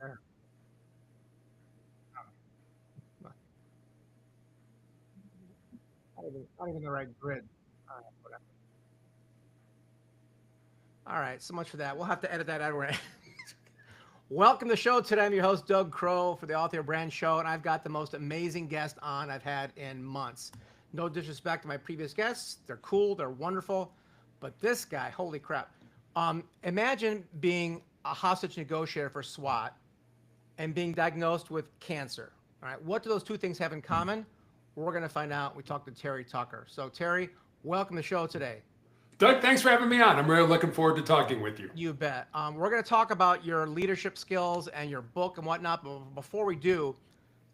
Sure. Not even the right grid. All right, whatever. All right, so much for that. We'll have to edit that out. Welcome to the show today. I'm your host, Doug Crow, for the Author Brand Show, and I've got the most amazing guest on I've had in months. No disrespect to my previous guests. They're cool, they're wonderful, but this guy, holy crap. Imagine being a hostage negotiator for SWAT and being diagnosed with cancer. All right, what do those two things have in common? We're going to find out. We talked to Terry Tucker. So, Terry, welcome to the show today. Doug, thanks for having me on. I'm really looking forward to talking with you. You bet. We're going to talk about your leadership skills and your book and whatnot. But before we do,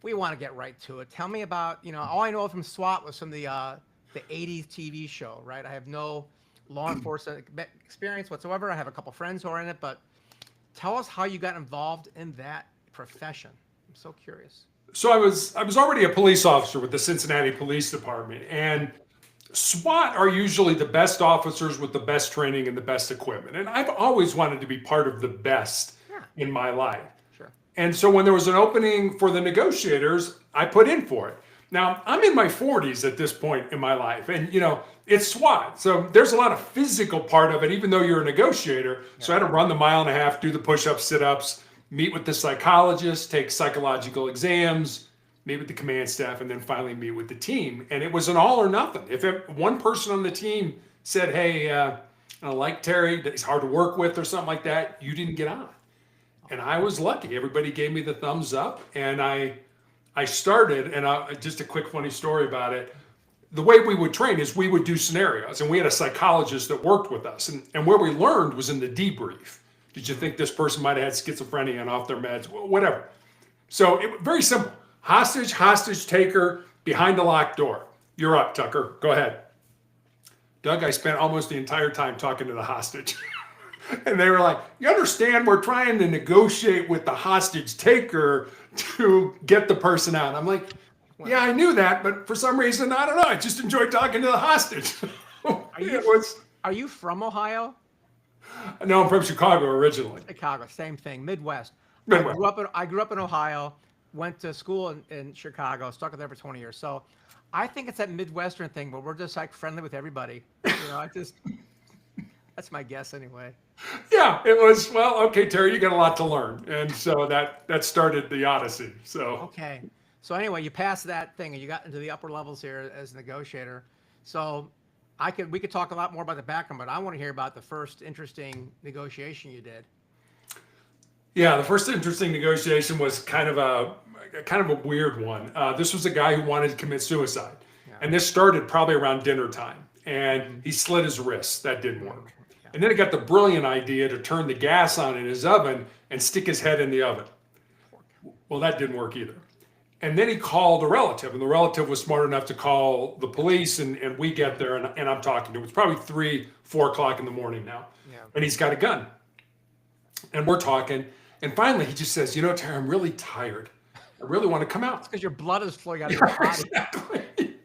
we want to get right to it. Tell me about, all I know from SWAT was from the 80s TV show, right? I have no law enforcement experience whatsoever. I have a couple friends who are in it, but tell us how you got involved in that profession. I'm so curious. So I was already a police officer with the Cincinnati Police Department, and SWAT are usually the best officers with the best training and the best equipment. And I've always wanted to be part of the best in my life. Sure. And so when there was an opening for the negotiators, I put in for it. Now, I'm in my 40s at this point in my life, and it's SWAT. So there's a lot of physical part of it, even though you're a negotiator. Yeah. So I had to run the mile and a half, do the push-ups, sit-ups, meet with the psychologist, take psychological exams, meet with the command staff, and then finally meet with the team. And it was an all or nothing. If one person on the team said, hey, I like Terry, he's hard to work with or something like that, you didn't get on. And I was lucky. Everybody gave me the thumbs up. And I started, and just a quick funny story about it. The way we would train is we would do scenarios. And we had a psychologist that worked with us. And where we learned was in the debrief. Did you think this person might have had schizophrenia and off their meds? Whatever. So very simple. Hostage taker, behind a locked door. You're up, Tucker. Go ahead. Doug, I spent almost the entire time talking to the hostage. And they were like, you understand, we're trying to negotiate with the hostage taker to get the person out. I'm like, yeah, I knew that, but for some reason, I don't know. I just enjoyed talking to the hostage. Are you from Ohio? No, I'm from Chicago originally. Chicago, same thing. Midwest. Midwest. I grew up in Ohio, went to school in Chicago, stuck there for 20 years. So I think it's that Midwestern thing, but we're just like friendly with everybody. That's my guess anyway. Yeah, it was, well, okay, Terry, you got a lot to learn. And so that started the odyssey. So okay. So anyway, you passed that thing and you got into the upper levels here as a negotiator. So we could talk a lot more about the background, but I want to hear about the first interesting negotiation you did. Yeah, the first interesting negotiation was kind of a weird one. This was a guy who wanted to commit suicide. Yeah. And this started probably around dinner time. And he slit his wrists. That didn't work. Yeah. And then he got the brilliant idea to turn the gas on in his oven and stick his head in the oven. Well, that didn't work either. And then he called a relative, and the relative was smart enough to call the police, and we get there, and I'm talking to him. It's probably 3-4 o'clock in the morning now. Yeah. And he's got a gun. And we're talking, and finally he just says, Terry, I'm really tired. I really want to come out. It's because your blood is flowing out of your body. Exactly.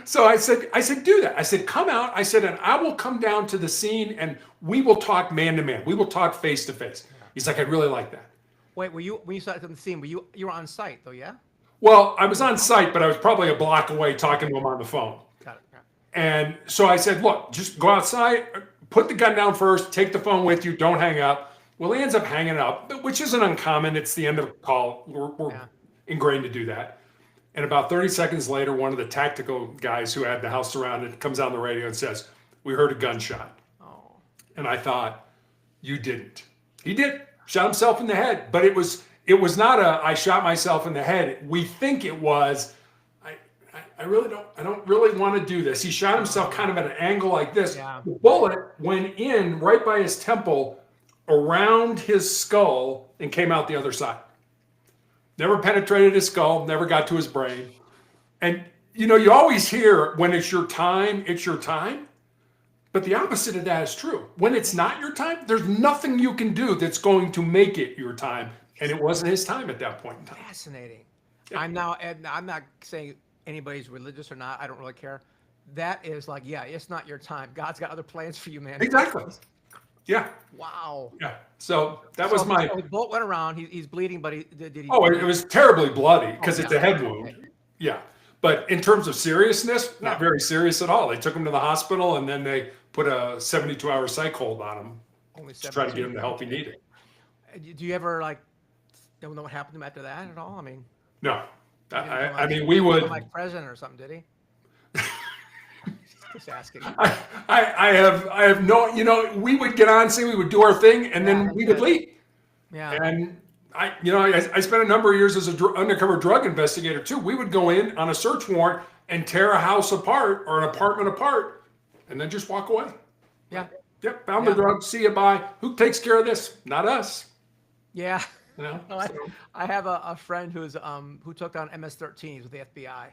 So I said, do that. I said, come out. I said, and I will come down to the scene, and we will talk man to man. We will talk face to face. He's like, I'd really like that. Wait, when you started the scene, you were on site though, yeah? Well, I was on site, but I was probably a block away talking to him on the phone. Got it. Yeah. And so I said, look, just go outside, put the gun down first, take the phone with you, don't hang up. Well, he ends up hanging up, which isn't uncommon. It's the end of the call. We're ingrained to do that. And about 30 seconds later, one of the tactical guys who had the house surrounded comes on the radio and says, we heard a gunshot. Oh. And I thought, you didn't. He did. Shot himself in the head, but it was not I shot myself in the head. We think it was, I don't really want to do this. He shot himself kind of at an angle like this. Yeah. The bullet went in right by his temple, around his skull, and came out the other side. Never penetrated his skull, never got to his brain. And you always hear when it's your time, it's your time. But the opposite of that is true. When it's not your time, there's nothing you can do that's going to make it your time. And it wasn't his time at that point in time. Fascinating. Yeah. I'm not saying anybody's religious or not. I don't really care. That is like, yeah, it's not your time. God's got other plans for you, man. Exactly. Yeah. Wow. Yeah. So that was my. So his bullet went around. He's bleeding, but did he? Oh, it was terribly bloody Oh, because yeah. it's a head Okay. wound. Yeah. But in terms of seriousness, Yeah. not very serious at all. They took him to the hospital and then they put a 72-hour psych hold on him Only to try to 72. get him the help he Okay. needed. Do you ever like don't know what happened to him after that at all? I mean, No. he didn't become I like, mean, he we didn't become would. like president or something, did he? Just asking. I have no, we would get on, say we would do our thing, and Yeah, then we would leave. Yeah. And I spent a number of years as an undercover drug investigator too. We would go in on a search warrant and tear a house apart or an apartment apart, and then just walk away. Yeah. Yep, found the drugs. See you, bye. Who takes care of this? Not us. Yeah. No, I have a friend who's who took on MS-13s with the FBI,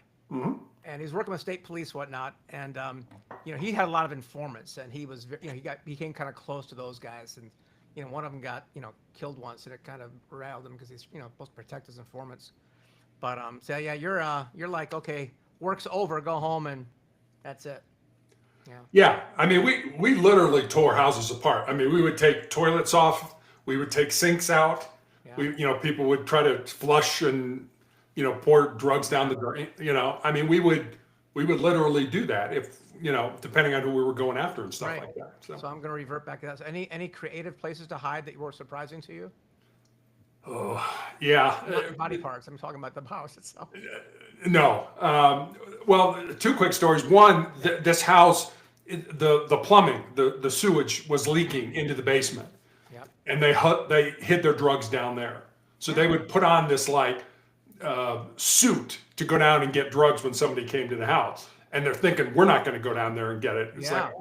and he's working with state police, whatnot. And he had a lot of informants, and he was he became kind of close to those guys, and one of them got killed once, and it kind of riled him because he's supposed to protect his informants. But so yeah, you're like, okay, work's over, go home, and that's it. Yeah. I mean, we literally tore houses apart. I mean, we would take toilets off, we would take sinks out. Yeah. People would try to flush and, pour drugs down the drain. I mean, we would literally do that if, depending on who we were going after and stuff Right. like that. So I'm going to revert back to that. So any creative places to hide that were surprising to you? Oh, yeah. Not your body parts. I'm talking about the house itself. No. Well, two quick stories. One, this house, the plumbing, the sewage was leaking into the basement. Yep. And they hid their drugs down there. So they would put on this suit to go down and get drugs when somebody came to the house. And they're thinking, we're not going to go down there and get it. It's like,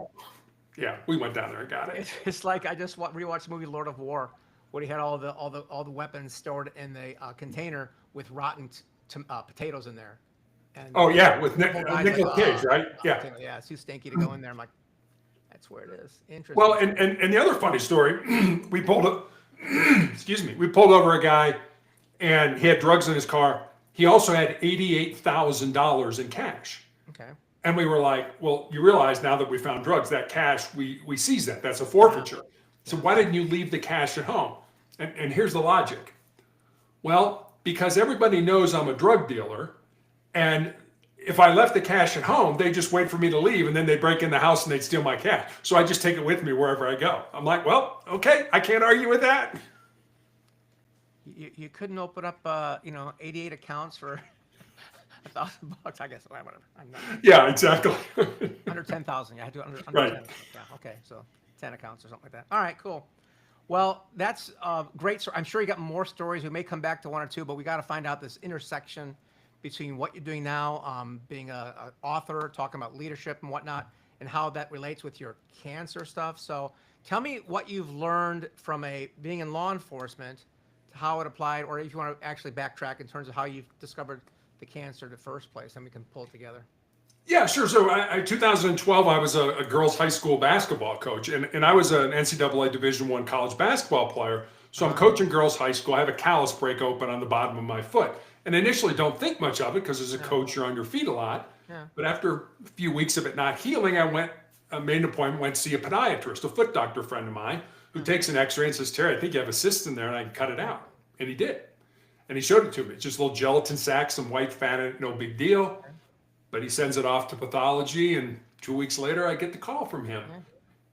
yeah, we went down there and got it. It's like I just rewatched the movie Lord of War, where he had all the weapons stored in the container with rotten potatoes in there. And Oh yeah, with the whole guy's Nicolas like, Cage, right? Yeah. potato, yeah, it's too stinky to go in there. I'm like, that's where it is. Interesting. Well, and the other funny story, we pulled over a guy, and he had drugs in his car. He also had $88,000 in cash. Okay. And we were like, well, you realize now that we found drugs, that cash, we seized that. That's a forfeiture. So why didn't you leave the cash at home? And here's the logic. Well, because everybody knows I'm a drug dealer, and if I left the cash at home, they just wait for me to leave, and then they break in the house and they'd steal my cash. So I just take it with me wherever I go. I'm like, well, okay, I can't argue with that. You couldn't open up 88 accounts for $1,000. I guess whatever. I'm not Yeah, exactly. under 10,000. I had to under Right. 10. Yeah. Okay. So 10 accounts or something like that. All right. Cool. Well, that's great. So I'm sure you got more stories. We may come back to one or two, but we got to find out this intersection between what you're doing now, being an author, talking about leadership and whatnot, and how that relates with your cancer stuff. So tell me what you've learned from being in law enforcement, to how it applied, or if you want to actually backtrack in terms of how you've discovered the cancer in the first place, and we can pull it together. Yeah, sure. So 2012, I was a girls' high school basketball coach, and I was an NCAA Division I college basketball player. So I'm coaching girls' high school. I have a callus break open on the bottom of my foot. And initially don't think much of it because as a coach, you're on your feet a lot. Yeah. But after a few weeks of it not healing, I made an appointment, went to see a podiatrist, a foot doctor friend of mine, who takes an x-ray and says, Terry, I think you have a cyst in there and I can cut it out. And he did. And he showed it to me. It's just a little gelatin sac, some white fat in it, no big deal. But he sends it off to pathology, and 2 weeks later, I get the call from him.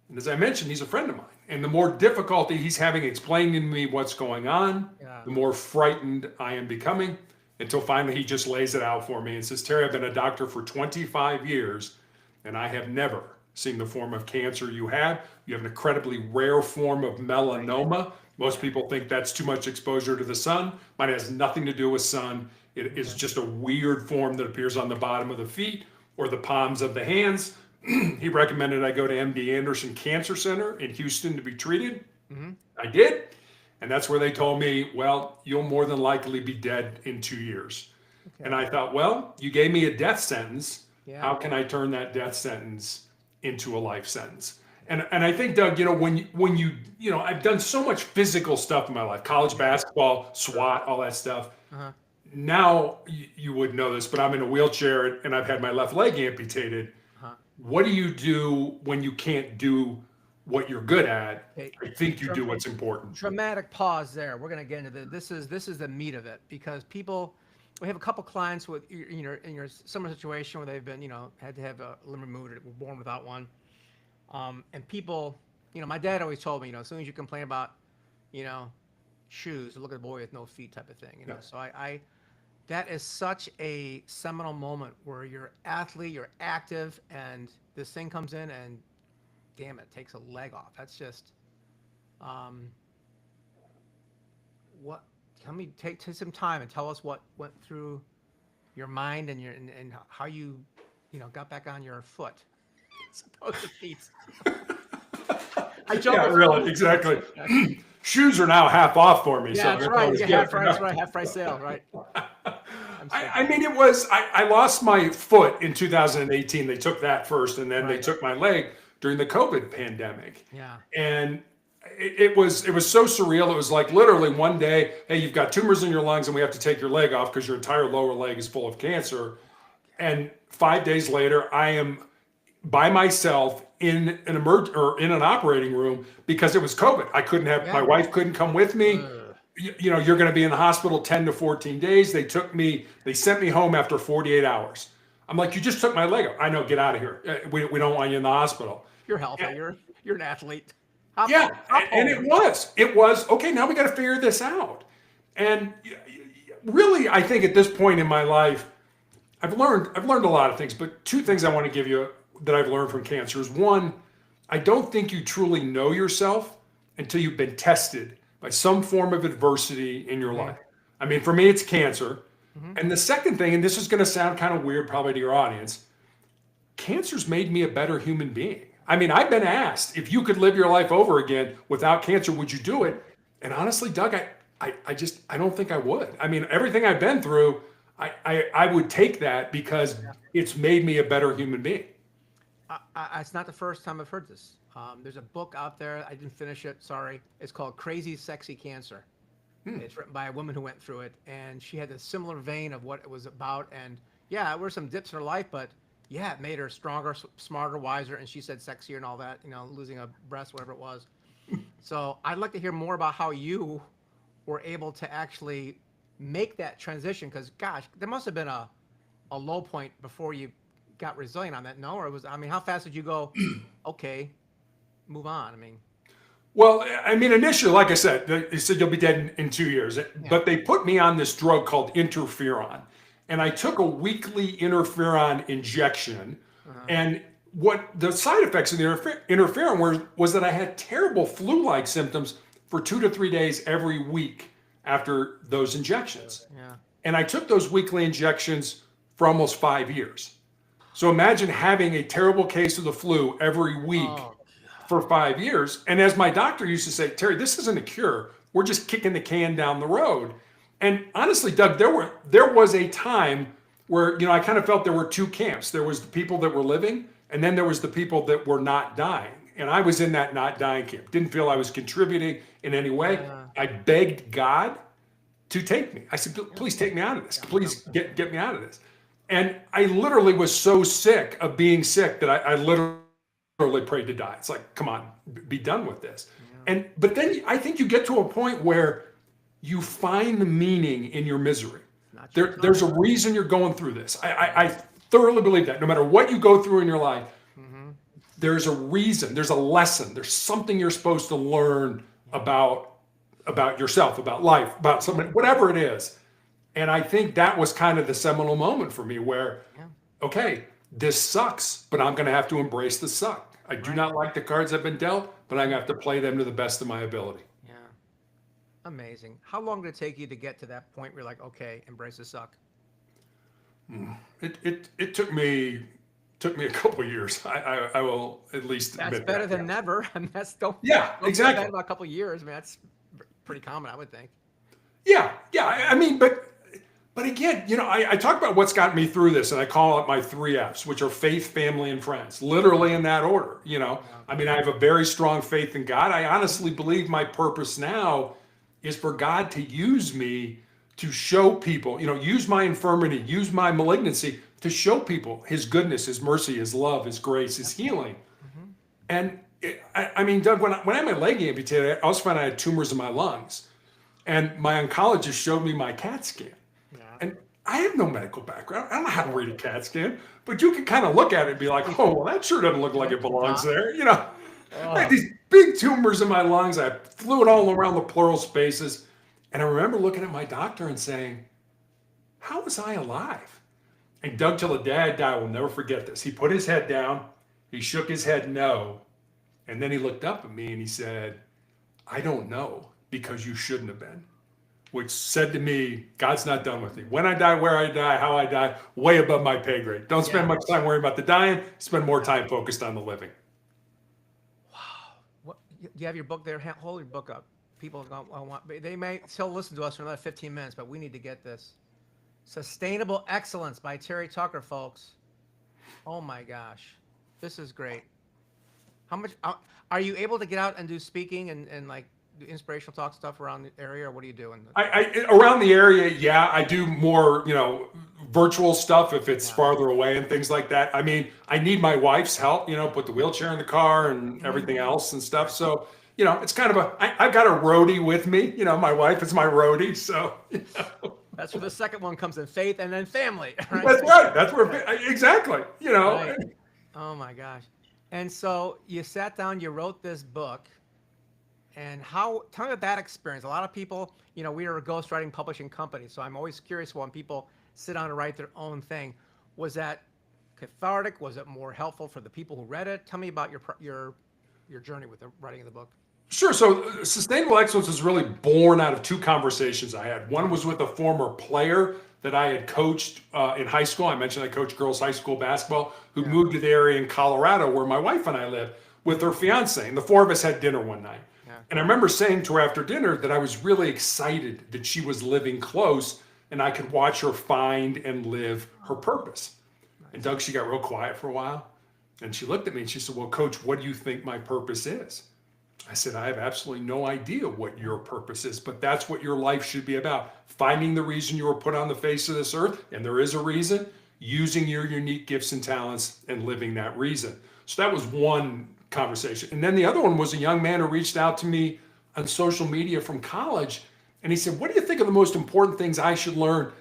And as I mentioned, he's a friend of mine. And the more difficulty he's having explaining to me what's going on, the more frightened I am becoming, until finally he just lays it out for me and says, Terry, I've been a doctor for 25 years, and I have never seen the form of cancer you have. You have an incredibly rare form of melanoma. Most people think that's too much exposure to the sun. Mine has nothing to do with sun. It is just a weird form that appears on the bottom of the feet or the palms of the hands. He recommended I go to MD Anderson Cancer Center in Houston to be treated. I did. And that's where they told me, well, you'll more than likely be dead in 2 years. And I thought, well, you gave me a death sentence. How can I turn that death sentence into a life sentence? And I think, Doug, when you I've done so much physical stuff in my life, college basketball, SWAT, all that stuff. Now you would know this, but I'm in a wheelchair and I've had my left leg amputated. What do you do when you can't do what you're good at. Okay. I think you do what's important. Dramatic pause there. We're going to get into this. This is the meat of it, because we have a couple clients with, you know, in your similar situation where they've been, you know, had to have a limb removed or were born without one. And people, you know, my dad always told me, you know, as soon as you complain about, you know, shoes, look at a boy with no feet type of thing, you know. So that is such a seminal moment where you're athlete, you're active, and this thing comes in and damn it, takes a leg off. That's just, what, tell me, take some time and tell us what went through your mind and and how you know, got back on your foot as opposed to feet. I joke. Yeah, really, exactly. Shoes are now half off for me. Yeah, so that's right. Yeah, Half price, right? Half price sale, right? I mean, it was, I lost my foot in 2018. They took that first, and then they took my leg during the COVID pandemic. Yeah. And it was so surreal. It was like literally one day, hey, you've got tumors in your lungs and we have to take your leg off because your entire lower leg is full of cancer. And 5 days later, I am by myself in an in an operating room because it was COVID. I couldn't have, my wife couldn't come with me. You know, you're going to be in the hospital 10 to 14 days. They sent me home after 48 hours. I'm like, you just took my leg off. I know, get out of here. We don't want you in the hospital. You're healthy. You're an athlete. And it was, okay, now we got to figure this out. And really, I think at this point in my life, I've learned a lot of things, but two things I want to give you that I've learned from cancer is, one, I don't think you truly know yourself until you've been tested by some form of adversity in your life. I mean, for me, it's cancer. And the second thing, and this is going to sound kind of weird probably to your audience, cancer's made me a better human being. I mean, I've been asked, if you could live your life over again without cancer, would you do it? And honestly, Doug, I don't think I would. I mean, everything I've been through, I would take that because it's made me a better human being. It's not the first time I've heard this. There's a book out there. I didn't finish it. Sorry. It's called Crazy Sexy Cancer. It's written by a woman who went through it, and she had a similar vein of what it was about. And yeah, there were some dips in her life, but yeah, it made her stronger, smarter, wiser. And she said sexier and all that, you know, losing a breast, whatever it was. So I'd like to hear more about how you were able to actually make that transition. Because gosh, there must have been a low point before you got resilient on that. No, or it was, I mean, how fast did you go, okay, move on? I mean, well, I mean, initially, like I said, they said you'll be dead in 2 years, but they put me on this drug called interferon, and I took a weekly interferon injection. And what the side effects of the interferon was that I had terrible flu-like symptoms for 2 to 3 days every week after those injections. And I took those weekly injections for almost 5 years. So imagine having a terrible case of the flu every week for 5 years. And as my doctor used to say, Terry, this isn't a cure. We're just kicking the can down the road. And honestly, Doug, there was a time where, you know, I kind of felt there were two camps. There was the people that were living, and then there was the people that were not dying. And I was in that not dying camp. Didn't feel I was contributing in any way. I begged God to take me. I said, please take me out of this. Please get me out of this. And I literally was so sick of being sick that I literally prayed to die. It's like, come on, be done with this. But then I think you get to a point where you find the meaning in your misery. There's a reason you're going through this. I thoroughly believe that no matter what you go through in your life, there's a reason, there's a lesson, there's something you're supposed to learn about yourself, about life, about something, whatever it is. And I think that was kind of the seminal moment for me where, okay, this sucks, but I'm going to have to embrace the suck. I do not like the cards I've been dealt, but I'm going to have to play them to the best of my ability. Yeah. Amazing. How long did it take you to get to that point where you're like, okay, embrace the suck? It took me a couple of years. I will at least admit that's better than never. I mean, don't exactly. About a couple of years. I mean, that's pretty common, I would think. Yeah. I mean, but again, you know, I talk about what's gotten me through this, and I call it my 3 F's, which are faith, family, and friends, literally in that order. You know, I mean, I have a very strong faith in God. I honestly believe my purpose now is for God to use me to show people, you know, use my infirmity, use my malignancy to show people his goodness, his mercy, his love, his grace, his healing. And I mean, Doug, when I had my leg amputated, I also found I had tumors in my lungs. And my oncologist showed me my CAT scan. Yeah. And I have no medical background. I don't know how to read a CAT scan, but you can kind of look at it and be like, oh, well, that sure doesn't look like it belongs there. I had Oh, these big tumors in my lungs. I had fluid all around the pleural spaces. And I remember looking at my doctor and saying, how was I alive? And Doug, till the day I die, will never forget this. He put his head down, he shook his head no, and then he looked up at me and he said, I don't know because you shouldn't have been. Which said to me, God's not done with me. When I die, where I die, how I die, way above my pay grade. Don't spend much time worrying about the dying, spend more time focused on the living. wow. What, do you have your book there? Hold your book up. People don't want, they may still listen to us for another 15 minutes, but we need to get this. Sustainable Excellence by Terry Tucker, folks. Oh my gosh. This is great. How much are you able to get out and do speaking and like do inspirational talk stuff around the area, or what are you doing? Around the area, yeah, I do more, virtual stuff if it's Yeah. farther away and things like that. I mean, I need my wife's help, put the wheelchair in the car and everything else and stuff. So, it's kind of I've got a roadie with me. My wife is my roadie. So, That's where the second one comes in, faith and then family. Right? That's right. That's where, exactly, Right. Oh my gosh. And so you sat down, you wrote this book, and tell me about that experience. A lot of people, we are a ghostwriting publishing company, so I'm always curious when people sit down and write their own thing. Was that cathartic? Was it more helpful for the people who read it? Tell me about your journey with the writing of the book. Sure. So sustainable excellence was really born out of two conversations I had. One was with a former player that I had coached in high school. I mentioned I coached girls high school basketball, who moved to the area in Colorado where my wife and I live with her fiance. And the four of us had dinner one night. Yeah. And I remember saying to her after dinner that I was really excited that she was living close and I could watch her find and live her purpose. And Doug, she got real quiet for a while. And she looked at me and she said, well, Coach, what do you think my purpose is? I said, I have absolutely no idea what your purpose is, but that's what your life should be about. Finding the reason you were put on the face of this earth, and there is a reason, using your unique gifts and talents and living that reason. So that was one conversation. And then the other one was a young man who reached out to me on social media from college. And he said, what do you think are the most important things I should learn?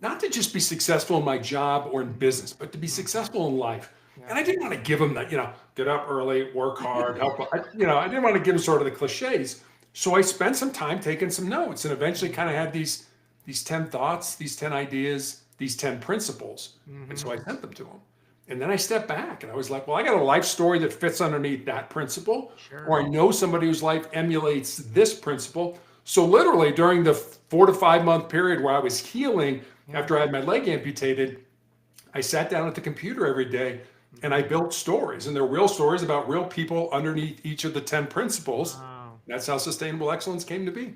Not to just be successful in my job or in business, but to be successful in life. And I didn't want to give him that, get up early, work hard, help. I didn't want to give him sort of the cliches. So I spent some time taking some notes and eventually kind of had these 10 thoughts, these 10 ideas, these 10 principles. And so I sent them to him. And then I stepped back and I was like, well, I got a life story that fits underneath that principle. Sure. Or I know somebody whose life emulates this principle. So literally during the 4 to 5 month period where I was healing after I had my leg amputated, I sat down at the computer every day and I built stories, and they're real stories about real people underneath each of the 10 principles. Wow. That's how sustainable excellence came to be.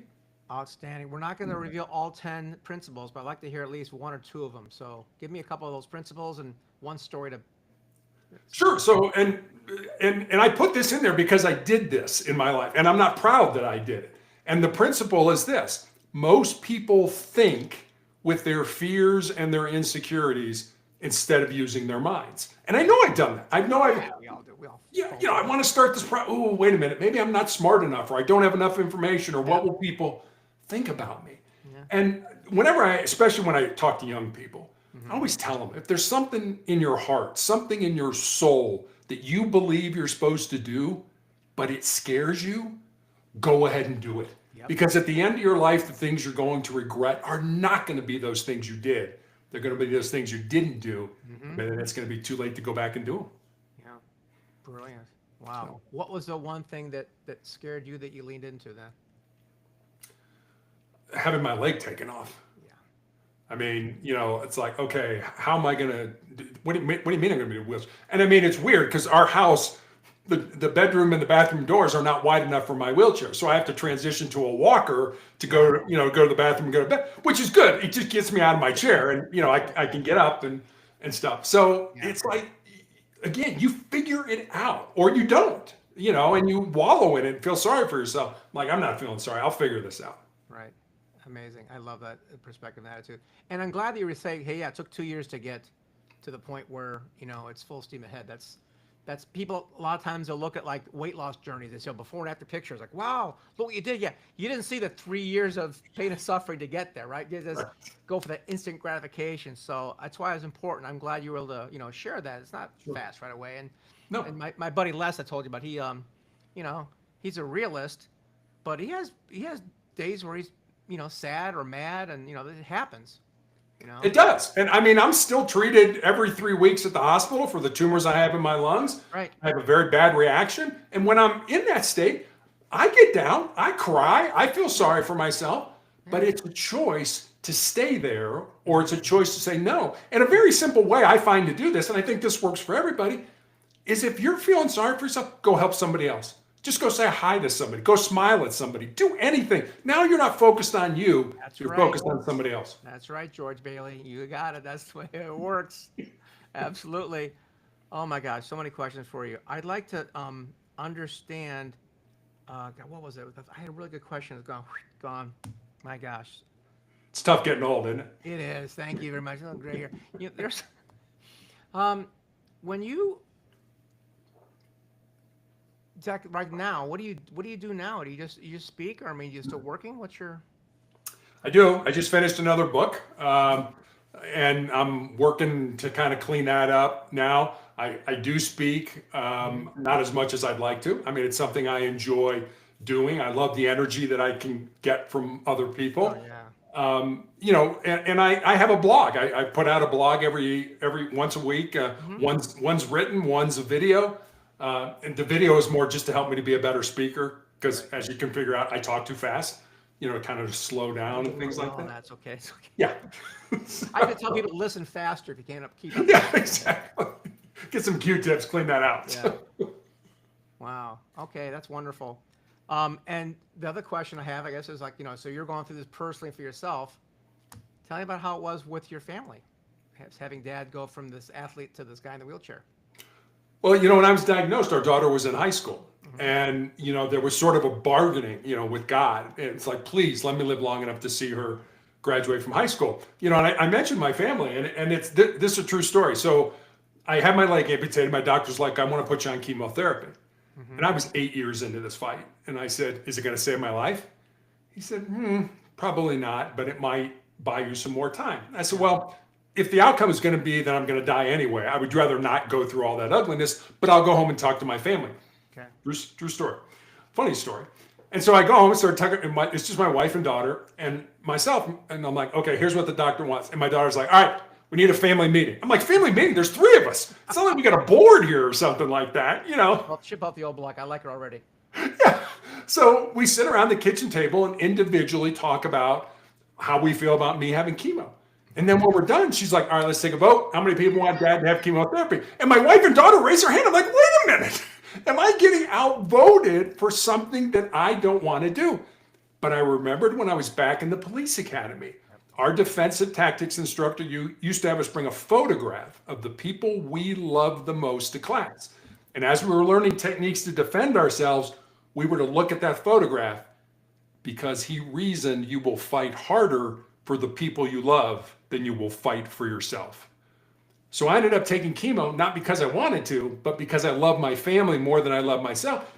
Outstanding. We're not going to reveal all 10 principles, but I'd like to hear at least one or two of them. So give me a couple of those principles and one story to. Sure. So, and I put this in there because I did this in my life, and I'm not proud that I did it. And the principle is this: most people think with their fears and their insecurities instead of using their minds. And I know I've done that. I know I've. We all do. We all. I want to start this. Oh, wait a minute. Maybe I'm not smart enough, or I don't have enough information, or what will people think about me? Yeah. And whenever especially when I talk to young people, I always tell them, if there's something in your heart, something in your soul that you believe you're supposed to do, but it scares you, go ahead and do it. Yep. Because at the end of your life, the things you're going to regret are not going to be those things you did. They're going to be those things you didn't do, but then it's going to be too late to go back and do them. Yeah. Brilliant. Wow. What was the one thing that scared you that you leaned into then? Having my leg taken off. Yeah. I mean, it's like, okay, how am I going to, what do you mean I'm going to be in wheels? And I mean, it's weird because our house, the bedroom and the bathroom doors are not wide enough for my wheelchair. So I have to transition to a walker to go to the bathroom and go to bed, which is good. It just gets me out of my chair and, I can get up and stuff. So it's like, again, you figure it out or you don't, and you wallow in it and feel sorry for yourself. I'm like, I'm not feeling sorry. I'll figure this out. Right. Amazing. I love that perspective and attitude. And I'm glad that you were saying, hey, yeah, it took 2 years to get to the point where, it's full steam ahead. That's people. A lot of times they'll look at like weight loss journeys. They say before and after pictures. Like, wow, look what you did. Yeah, you didn't see the 3 years of pain and suffering to get there, right? You just go for the instant gratification. So that's why it's important. I'm glad you were able to, share that. It's not Sure. fast right away. And No. and my buddy Les, I told you about. He he's a realist, but he has days where he's sad or mad, and it happens. It does. And I mean, I'm still treated every 3 weeks at the hospital for the tumors I have in my lungs. Right. I have a very bad reaction. And when I'm in that state, I get down, I cry, I feel sorry for myself, but it's a choice to stay there or it's a choice to say no. And a very simple way I find to do this, and I think this works for everybody, is if you're feeling sorry for yourself, go help somebody else. Just go say hi to somebody. Go smile at somebody. Do anything. Now you're not focused on you. That's You're right. focused on somebody else. That's right, George Bailey. You got it. That's the way it works. Absolutely. Oh my gosh, so many questions for you. I'd like to understand. God, what was it? I had a really good question. It's gone. My gosh, It's tough getting old, isn't it? it is. Thank you very much. Oh, great here. There's when you Zach, right now, what do you do now? Do you just speak, or I mean, you still working? What's your I do. I just finished another book, and I'm working to kind of clean that up now. I do speak, not as much as I'd like to. I mean, it's something I enjoy doing. I love the energy that I can get from other people. Oh yeah. And I have a blog. I put out a blog every once a week. One's written, one's a video. And the video is more just to help me to be a better speaker because, as you can figure out, I talk too fast. Kind of just slow down and things like Oh, that. that's okay. It's okay. Yeah. I have to tell people to listen faster if you can't keep up. Yeah, exactly. Get some Q-tips, clean that out. Yeah. Wow. Okay, that's wonderful. And the other question I have, I guess, is like, so you're going through this personally for yourself. Tell me about how it was with your family, having dad go from this athlete to this guy in the wheelchair. Well, when I was diagnosed, our daughter was in high school. And, there was sort of a bargaining, with God. And it's like, please let me live long enough to see her graduate from high school. And I mentioned my family, and it's this is a true story. So I had my leg amputated. My doctor's like, I want to put you on chemotherapy. And I was 8 years into this fight. And I said, is it going to save my life? He said, probably not, but it might buy you some more time. I said, well, if the outcome is going to be that I'm going to die anyway, I would rather not go through all that ugliness, but I'll go home and talk to my family. Okay. True story. Funny story. And so I go home and start talking, and it's just my wife and daughter and myself. And I'm like, okay, here's what the doctor wants. And my daughter's like, all right, we need a family meeting. I'm like, family meeting? There's 3 of us. It's not like we got a board here or something like that, Well, ship out the old block. I like it already. Yeah. So we sit around the kitchen table and individually talk about how we feel about me having chemo. And then when we're done, she's like, all right, let's take a vote. How many people want dad to have chemotherapy? And my wife and daughter raise their hand. I'm like, wait a minute. Am I getting outvoted for something that I don't want to do? But I remembered when I was back in the police academy, our defensive tactics instructor used to have us bring a photograph of the people we loved the most to class. And as we were learning techniques to defend ourselves, we were to look at that photograph because he reasoned you will fight harder for the people you love than you will fight for yourself. So I ended up taking chemo, not because I wanted to, but because I love my family more than I love myself.